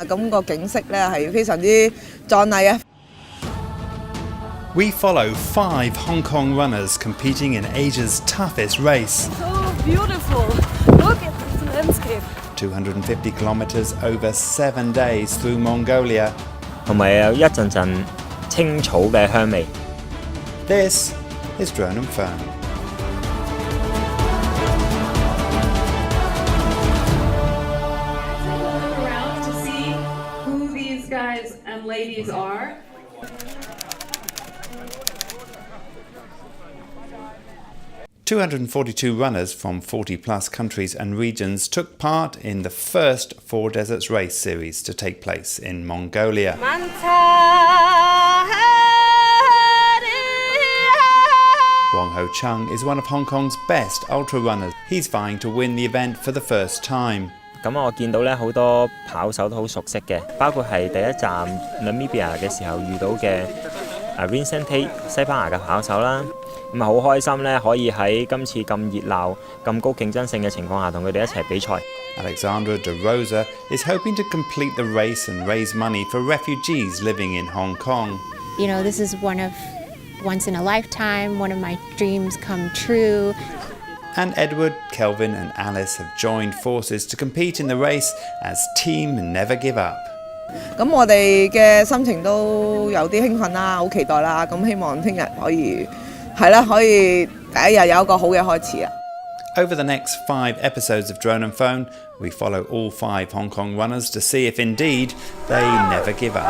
咁個景色咧係非常之壯麗啊！ We follow 5 Hong Kong runners competing in Asia's toughest race. So beautiful! Look at this landscape. 250 kilometres over 7 days through Mongolia. 同埋有一陣陣青草嘅香味。This is Drone and Phone. Around to see who these guys and ladies are. "242 runners from 40-plus countries and regions took part in the first Four Deserts Race series to take place in Mongolia. Wong Ho Chung is one of Hong Kong's best ultra runners. He's vying to win the event for the first time. 咁我見到咧好多跑手都好熟悉嘅，包括係第一站 Namibia 嘅時候遇到嘅Vincente 西班牙嘅跑手啦。咁啊好開心咧，可以喺今次咁熱鬧、咁高競爭性嘅情況下同佢哋一齊比賽。Alexandra De Rosa is hoping to complete the race and raise money for refugees living in Hong Kong. You know, this is once in a lifetime, one of my dreams come true. And Edward, Kelvin and Alice have joined forces to compete in the race as Team Never Give Up. 咁我哋嘅心情都有啲興奮啦，好期待啦！咁希望聽日可以第一日有一個好嘅開始啊！ Over the next 5 episodes of Drone and Phone, we follow all 5 Hong Kong runners to see if indeed they never give up.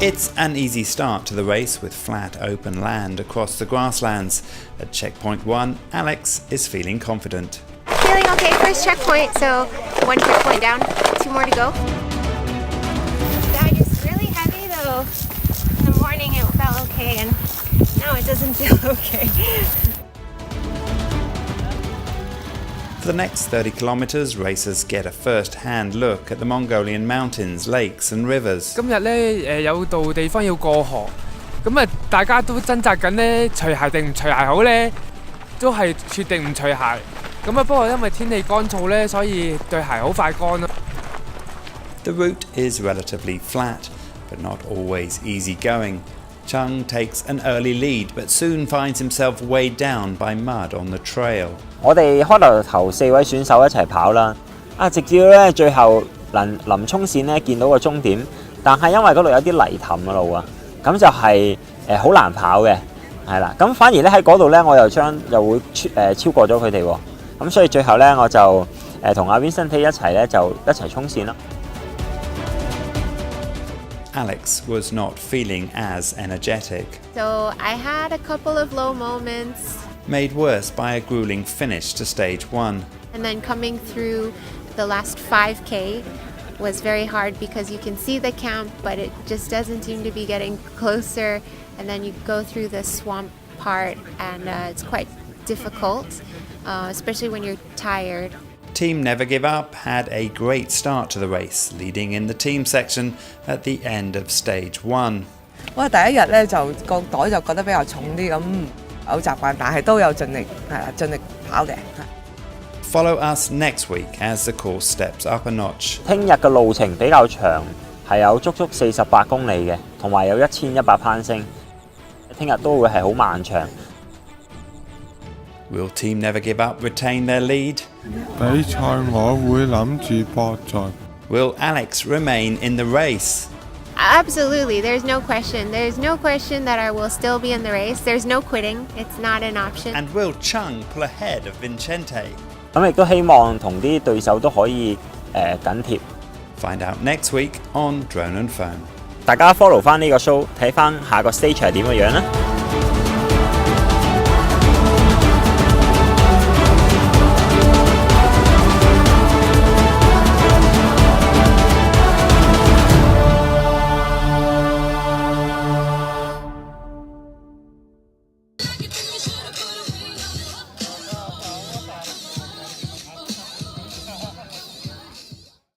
It's an easy start to the race with flat open land across the grasslands. At checkpoint 1, Alex is feeling confident. Feeling okay, first checkpoint, so 1 checkpoint down, 2 more to go. Bag is really heavy though. In the morning it felt okay and now it doesn't feel okay. For the next 30 kilometres, racers get a first-hand look at the Mongolian mountains, lakes and rivers. 今日咧有度地方要過河，咁啊大家都掙扎緊咧，除鞋定唔除鞋好咧，都係決定唔除鞋。咁啊不過因為天氣乾燥咧，所以對鞋好快乾咯。The route is relatively flat, but not always easy going. Chung takes an early lead, but soon finds himself weighed down by mud on the trail. 我哋開頭4位選手一齊跑啦，直至咧最後臨衝線咧見到個終點，但係因為嗰度有啲泥凼嘅路啊，咁就係好難跑嘅，係啦。咁反而咧喺嗰度咧，我又會超過咗佢哋喎。咁所以最後咧我就同阿 Vincent 一齊咧就一齊衝線啦。Alex was not feeling as energetic. So I had a couple of low moments. Made worse by a grueling finish to stage 1. And then coming through the last 5K was very hard because you can see the camp, but it just doesn't seem to be getting closer. And then you go through the swamp part, and it's quite difficult, especially when you're tired. Team Never Give Up had a great start to the race, leading in the team section at the end of stage 1. 我第一日咧就個袋就覺得比較重啲咁。好習慣，但係都有盡力跑嘅。Follow us next week as the course steps up a notch. 聽日嘅路程比較長，係有足足48公里嘅，同埋有1100攀升。聽日都會係好漫長。Will Team Never Give Up retain their lead? 比賽我會諗住搏盡。Will Alex remain in the race? Absolutely, there's no question. There's no question that I will still be in the race. There's no quitting. It's not an option. And will Chung pull ahead of Vincente? 咁亦都希望同啲對手都可以緊貼。Find out next week on Drone and Phone. 大家 follow 翻呢個 show， 睇翻下個 stage 係點嘅樣啦。